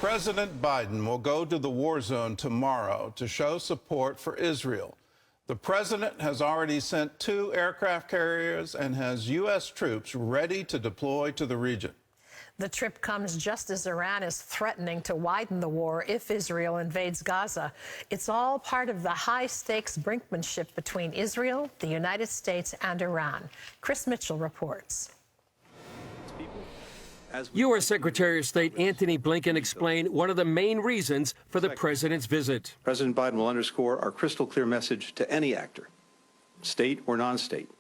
President Biden will go to the war zone tomorrow to show support for Israel. The president has already sent 2 aircraft carriers and has U.S. troops ready to deploy to the region. The trip comes just as Iran is threatening to widen the war if Israel invades Gaza. It's all part of the high-stakes brinkmanship between Israel, the United States, and Iran. Chris Mitchell reports. U.S. Secretary of State Antony Blinken explained one of the main reasons for the president's visit. President Biden will underscore our crystal clear message to any actor, state or non-state,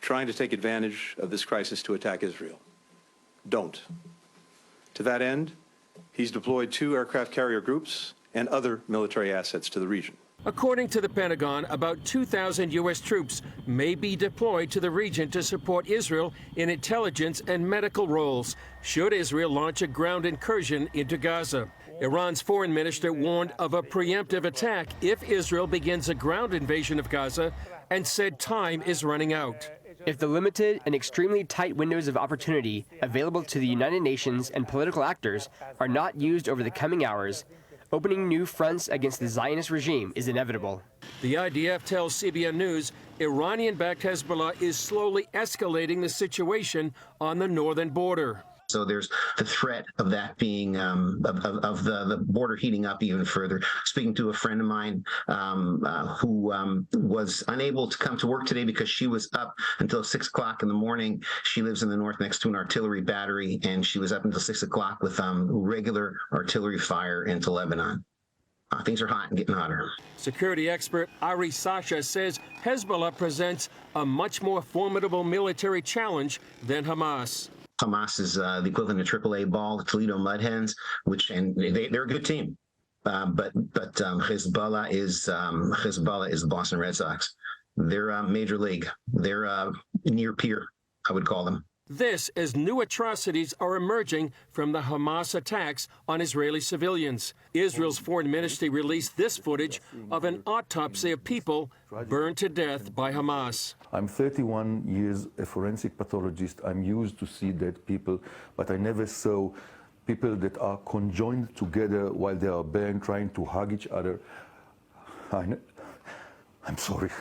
trying to take advantage of this crisis to attack Israel. Don't. To that end, he's deployed 2 aircraft carrier groups and other military assets to the region. According to the Pentagon, about 2,000 U.S. troops may be deployed to the region to support Israel in intelligence and medical roles, should Israel launch a ground incursion into Gaza. Iran's foreign minister warned of a preemptive attack if Israel begins a ground invasion of Gaza and said time is running out. If the limited and extremely tight windows of opportunity available to the United Nations and political actors are not used over the coming hours, opening new fronts against the Zionist regime is inevitable. The IDF tells CBN News Iranian-backed Hezbollah is slowly escalating the situation on the northern border. So there's the threat of that being, of the border heating up even further. Speaking to a friend of mine who was unable to come to work today because she was up until 6 o'clock in the morning. She lives in the north next to an artillery battery, and she was up until 6 o'clock with regular artillery fire into Lebanon. Things are hot and getting hotter. Security expert Ari Sasha says Hezbollah presents a much more formidable military challenge than Hamas. Hamas is the equivalent of AAA ball, the Toledo Mud Hens, and they're a good team. But Hezbollah is the Boston Red Sox. They're major league. They're near peer, I would call them. This as new atrocities are emerging from the Hamas attacks on Israeli civilians. Israel's foreign ministry released this footage of an autopsy of people burned to death by Hamas. I'm 31 years a forensic pathologist. I'm used to see dead people, but I never saw people that are conjoined together while they are burned, trying to hug each other. I'm sorry.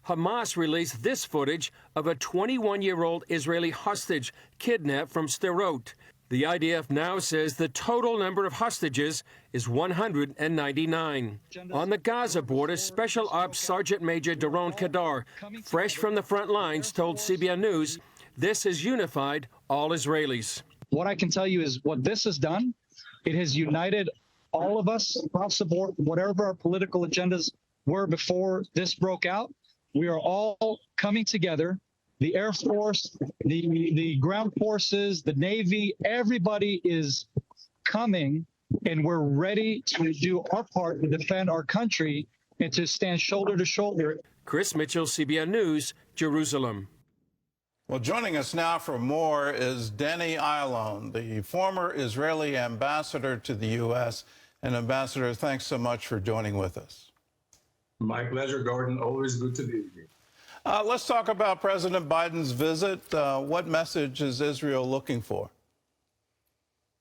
Hamas released this footage of a 21-year-old Israeli hostage kidnapped from Sderot. The IDF now says the total number of hostages is 199. On the Gaza border, Special Ops Sergeant Major Doron Kadar, fresh from the front lines, told CBN News this has unified all Israelis. What I can tell you is what this has done, it has united all of us across the board, whatever our political agendas were before this broke out. We are all coming together. The Air Force, the ground forces, the Navy, everybody is coming, and we're ready to do our part to defend our country and to stand shoulder to shoulder. Chris Mitchell, CBN News, Jerusalem. Well, joining us now for more is Danny Ayalon, the former Israeli ambassador to the U.S. And Ambassador, thanks so much for joining with us. My pleasure, Gordon. Always good to be with you. Let's talk about President Biden's visit. What message is Israel looking for?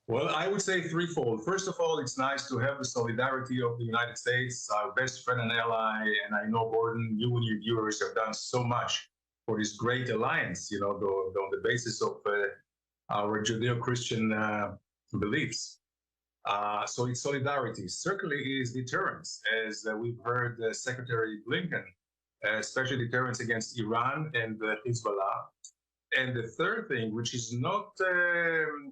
Well, I would say threefold. First of all, it's nice to have the solidarity of the United States, our best friend and ally. And I know, Gordon, you and your viewers have done so much for this great alliance, you know, on the basis of our Judeo-Christian beliefs. So it's solidarity. Secondly, is deterrence, as we've heard Secretary Blinken, especially deterrence against Iran and Hezbollah. And the third thing, which is not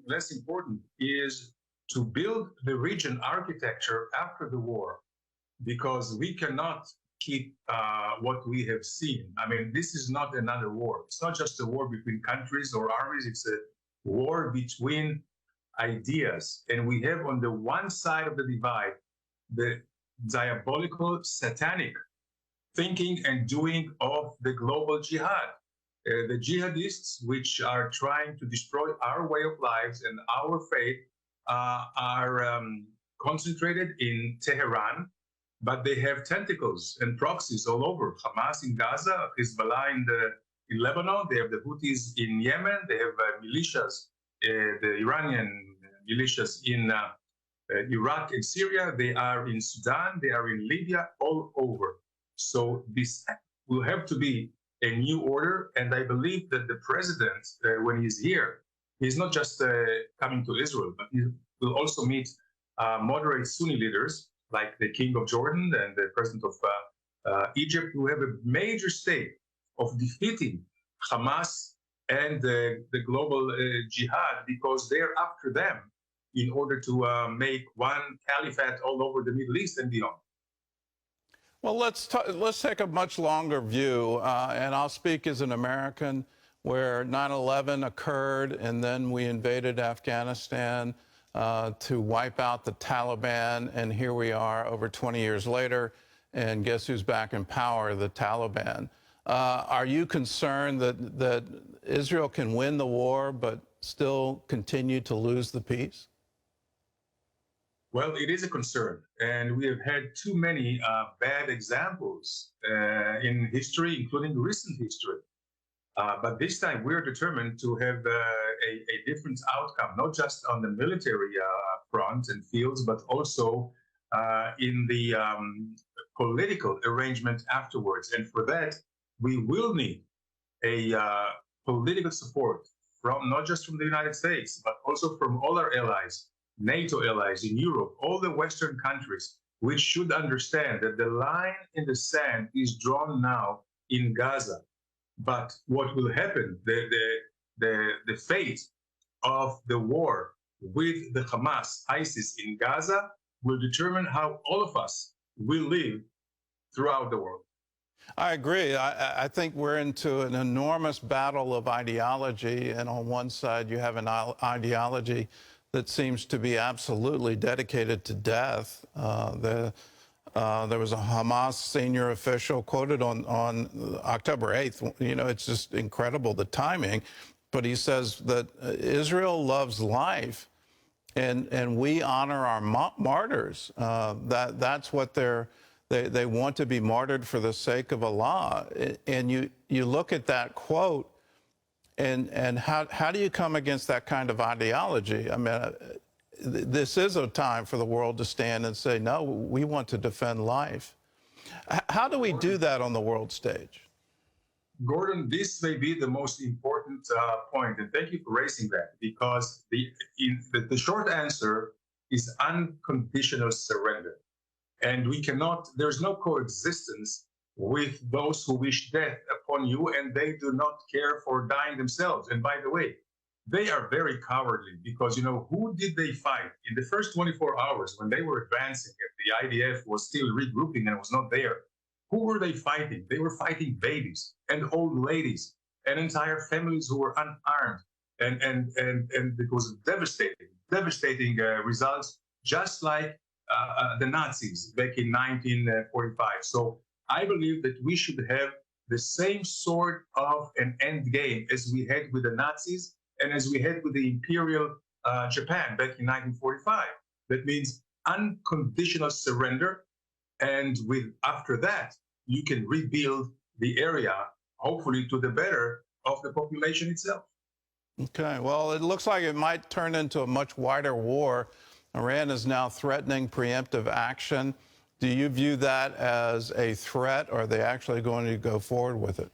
less important, is to build the region architecture after the war, because we cannot keep what we have seen. I mean, this is not another war. It's not just a war between countries or armies. It's a war between ideas. And we have on the one side of the divide the diabolical, satanic thinking and doing of the global jihad. The jihadists, which are trying to destroy our way of lives and our faith, are concentrated in Tehran, but they have tentacles and proxies all over. Hamas in Gaza, Hezbollah in Lebanon, they have the Houthis in Yemen, they have militias, the Iranian militias in Iraq and Syria, they are in Sudan, they are in Libya, all over. So this will have to be a new order. And I believe that the president, when he's here, he's not just coming to Israel, but he will also meet moderate Sunni leaders like the King of Jordan and the President of Egypt, who have a major stake of defeating Hamas and the global jihad, because they're after them in order to make one caliphate all over the Middle East and beyond. Well, let's take a much longer view, and I'll speak as an American, where 9/11 occurred, and then we invaded Afghanistan to wipe out the Taliban, and here we are over 20 years later, and guess who's back in power? The Taliban. Are you concerned that Israel can win the war but still continue to lose the peace? Well, it is a concern, and we have had too many bad examples in history, including recent history. But this time we're determined to have a different outcome, not just on the military front and fields, but also in the political arrangement afterwards. And for that, we will need a political support from not just from the United States, but also from all our allies, NATO allies in Europe, all the Western countries, which should understand that the line in the sand is drawn now in Gaza. But what will happen, the fate of the war with the Hamas, ISIS in Gaza, will determine how all of us will live throughout the world. I agree. I think we're into an enormous battle of ideology, and on one side you have an ideology that seems to be absolutely dedicated to death. There was a Hamas senior official quoted on October 8th. You know, it's just incredible, the timing. But he says that Israel loves life, and we honor our martyrs. That's what they want to be martyred for the sake of Allah. And you look at that quote, and how do you come against that kind of ideology? I mean, this is a time for the world to stand and say, no, we want to defend life. How do we do that on the world stage? Gordon, this may be the most important point, and thank you for raising that, because the short answer is unconditional surrender. And we cannot, there's no coexistence with those who wish death upon you, and they do not care for dying themselves. And by the way, they are very cowardly, because, you know, who did they fight in the first 24 hours when they were advancing and the IDF was still regrouping and was not there? Who were they fighting? They were fighting babies and old ladies and entire families who were unarmed. And it was devastating results, just like the Nazis back in 1945. So I believe that we should have the same sort of an end game as we had with the Nazis and as we had with the Imperial Japan back in 1945. That means unconditional surrender. And after that, you can rebuild the area, hopefully to the better of the population itself. Okay, well, it looks like it might turn into a much wider war. Iran is now threatening preemptive action. Do you view that as a threat, or are they actually going to go forward with it?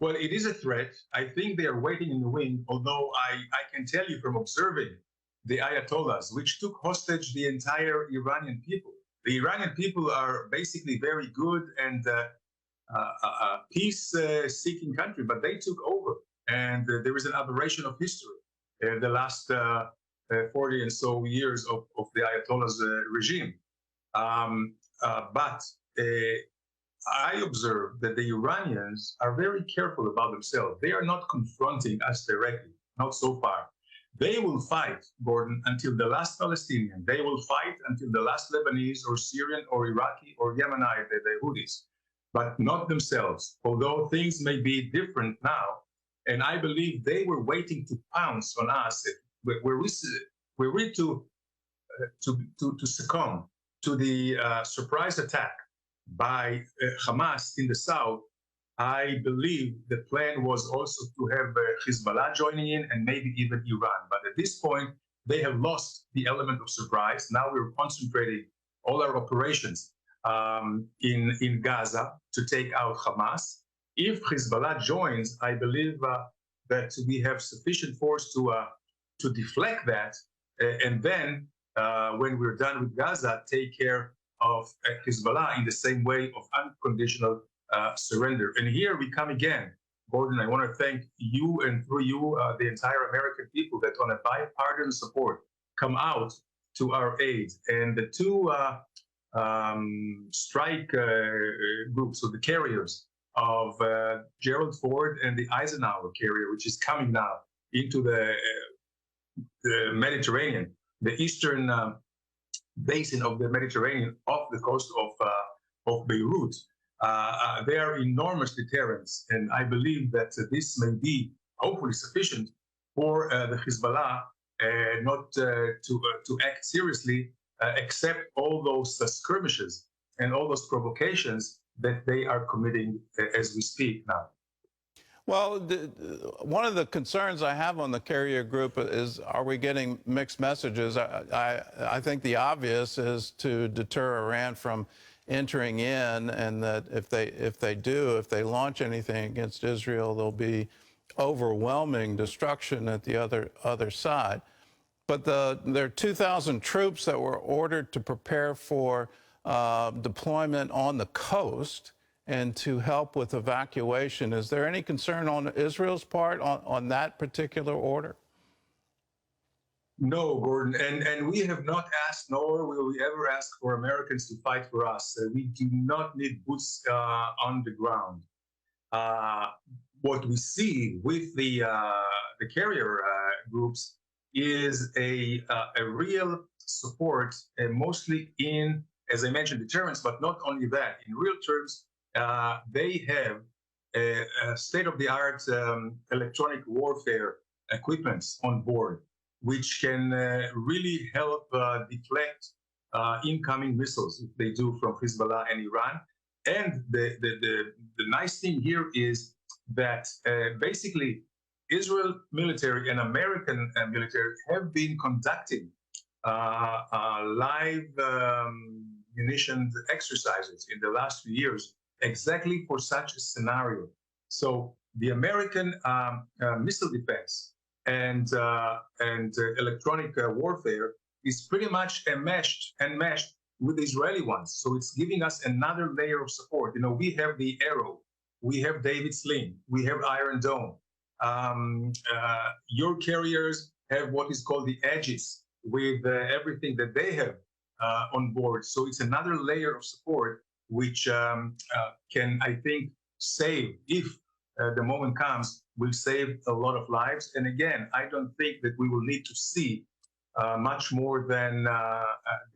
Well, it is a threat. I think they are waiting in the wing, although I can tell you from observing the Ayatollahs, which took hostage the entire Iranian people. The Iranian people are basically very good and a peace-seeking country, but they took over. And there is an aberration of history the last 40 and so years of the Ayatollah's regime. But I observe that the Iranians are very careful about themselves. They are not confronting us directly, not so far. They will fight, Gordon, until the last Palestinian. They will fight until the last Lebanese or Syrian or Iraqi or Yemenite, the Houthis, but not themselves, although things may be different now. And I believe they were waiting to pounce on us. Were we to succumb to the surprise attack by Hamas in the south, I believe the plan was also to have Hezbollah joining in and maybe even Iran. But at this point, they have lost the element of surprise. Now we're concentrating all our operations in Gaza to take out Hamas. If Hezbollah joins, I believe that we have sufficient force to deflect that, and then when we're done with Gaza, take care of Hezbollah in the same way of unconditional surrender. And here we come again. Gordon, I want to thank you, and through you, the entire American people that on a bipartisan support come out to our aid. And the two strike groups, so the carriers of Gerald Ford and the Eisenhower carrier, which is coming now into the Mediterranean, the eastern basin of the Mediterranean off the coast of Beirut. They are enormous deterrents, and I believe that this may be hopefully sufficient for the Hezbollah not to act seriously, except all those skirmishes and all those provocations that they are committing as we speak now. Well, one of the concerns I have on the carrier group is, are we getting mixed messages? I think the obvious is to deter Iran from entering in, and that if they launch anything against Israel, there'll be overwhelming destruction at the other side. But there are 2,000 troops that were ordered to prepare for deployment on the coast and to help with evacuation. Is there any concern on Israel's part on that particular order? No, Gordon, and we have not asked, nor will we ever ask for Americans to fight for us. We do not need boots on the ground. What we see with the carrier groups is a real support, and mostly in, as I mentioned, deterrence, but not only that. In real terms, they have a state-of-the-art electronic warfare equipments on board, which can really help deflect incoming missiles, if they do, from Hezbollah and Iran. And the nice thing here is that basically Israel military and American military have been conducting live munitions exercises in the last few years, exactly for such a scenario. So the American missile defense and electronic warfare is pretty much enmeshed with the Israeli ones. So it's giving us another layer of support. You know, we have the Arrow, we have David Sling, we have Iron Dome. Your carriers have what is called the Aegis, with everything that they have on board. So it's another layer of support, which can, I think, save, if the moment comes, will save a lot of lives. And again, I don't think that we will need to see much more than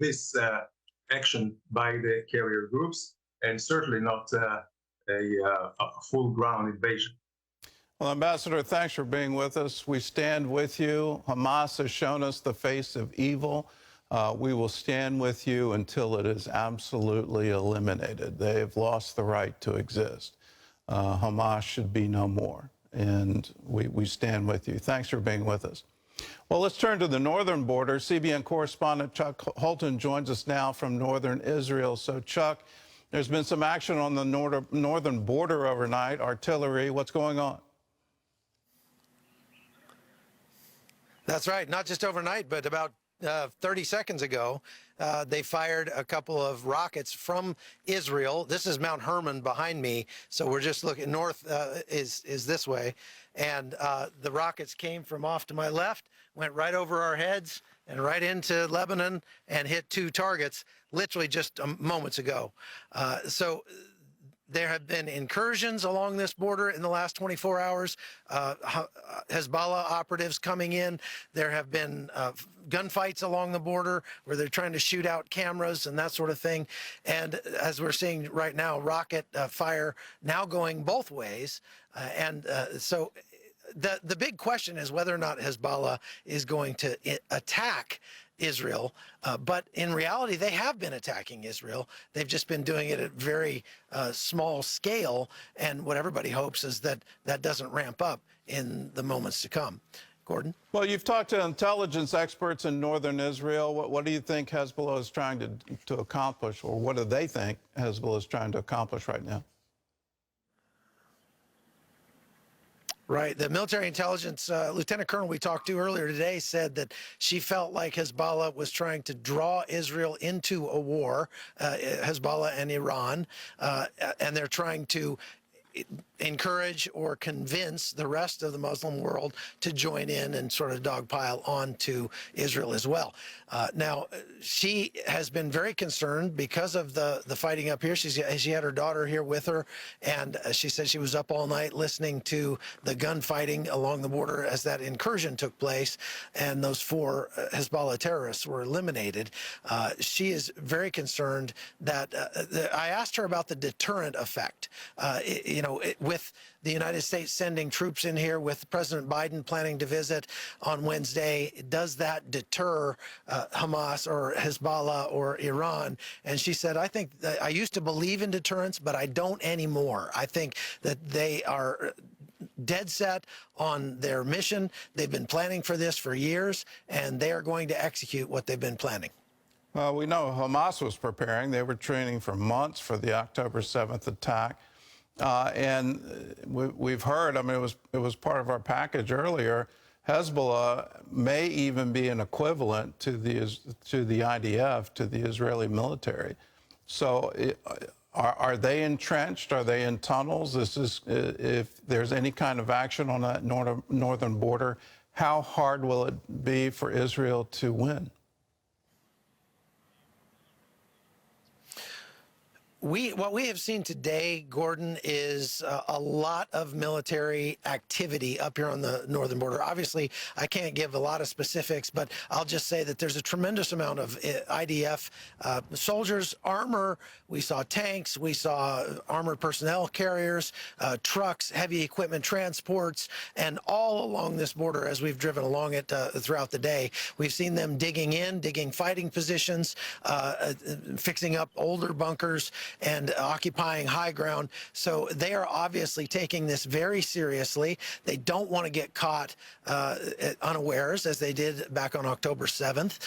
this action by the carrier groups, and certainly not a full-ground invasion. Well, Ambassador, thanks for being with us. We stand with you. Hamas has shown us the face of evil. We will stand with you until it is absolutely eliminated. They have lost the right to exist. Hamas should be no more. And we stand with you. Thanks for being with us. Well, let's turn to the northern border. CBN correspondent Chuck Holton joins us now from northern Israel. So, Chuck, there's been some action on the northern border overnight. Artillery, what's going on? That's right. Not just overnight, but about 30 seconds ago, they fired a couple of rockets from Israel. This is Mount Hermon behind me, so we're just looking north is this way. And the rockets came from off to my left, went right over our heads and right into Lebanon and hit two targets literally just moments ago. So there have been incursions along this border in the last 24 hours, Hezbollah operatives coming in. There have been gunfights along the border where they're trying to shoot out cameras and that sort of thing. And as we're seeing right now, rocket fire now going both ways. So the big question is whether or not Hezbollah is going to attack Israel, but in reality, they have been attacking Israel. They've just been doing it at very small scale, and what everybody hopes is that that doesn't ramp up in the moments to come. Gordon? Well, you've talked to intelligence experts in northern Israel. What do you think Hezbollah is trying to accomplish, or what do they think Hezbollah is trying to accomplish right now? Right. The military intelligence lieutenant colonel we talked to earlier today said that she felt like Hezbollah was trying to draw Israel into a war, Hezbollah and Iran, and they're trying to encourage or convince the rest of the Muslim world to join in and sort of dogpile onto Israel as well. Now, she has been very concerned because of the fighting up here. She had her daughter here with her, and she said she was up all night listening to the gunfighting along the border as that incursion took place, and those 4 Hezbollah terrorists were eliminated. She is very concerned that I asked her about the deterrent effect. With the United States sending troops in here, with President Biden planning to visit on Wednesday, does that deter Hamas or Hezbollah or Iran? And she said, I think that I used to believe in deterrence, but I don't anymore. I think that they are dead set on their mission. They've been planning for this for years, and they are going to execute what they've been planning. Well, we know Hamas was preparing. They were training for months for the October 7th attack. And we've heard, I mean, it was part of our package earlier, Hezbollah may even be an equivalent to the IDF, to the Israeli military. So are they entrenched? Are they in tunnels? If there's any kind of action on that northern border, how hard will it be for Israel to win? What we have seen today, Gordon, is a lot of military activity up here on the northern border. Obviously, I can't give a lot of specifics, but I'll just say that there's a tremendous amount of IDF soldiers, armor. We saw tanks. We saw armored personnel carriers, trucks, heavy equipment transports, and all along this border as we've driven along it throughout the day. We've seen them digging fighting positions, fixing up older bunkers, and occupying high ground. So they are obviously taking this very seriously. They don't want to get caught unawares as they did back on October 7th.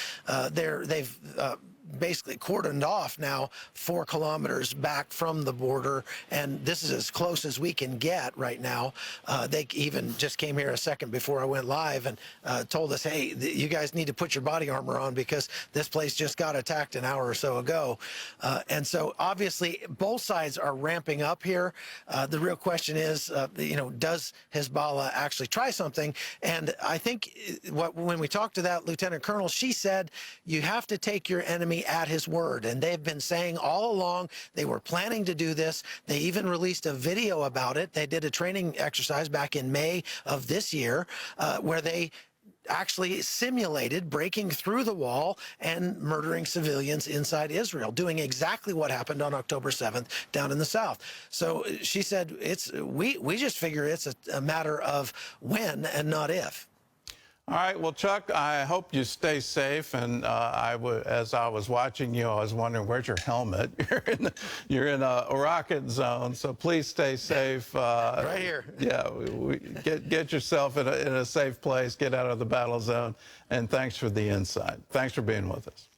They've basically cordoned off now 4 kilometers back from the border, and this is as close as we can get right now. They even just came here a second before I went live and told us, hey, you guys need to put your body armor on because this place just got attacked an hour or so ago. And so obviously both sides are ramping up here. The real question is, does Hezbollah actually try something? And I think when we talked to that lieutenant colonel, she said you have to take your enemy at his word, and they've been saying all along they were planning to do this. They even released a video about it. They did a training exercise back in May of this year where they actually simulated breaking through the wall and murdering civilians inside Israel, doing exactly what happened on October 7th down in the south. So she said we just figure it's a matter of when and not if. All right. Well, Chuck, I hope you stay safe. And as I was watching you, I was wondering, where's your helmet? You're in a rocket zone, so please stay safe. Right here. Yeah. Get yourself in a safe place. Get out of the battle zone. And thanks for the insight. Thanks for being with us.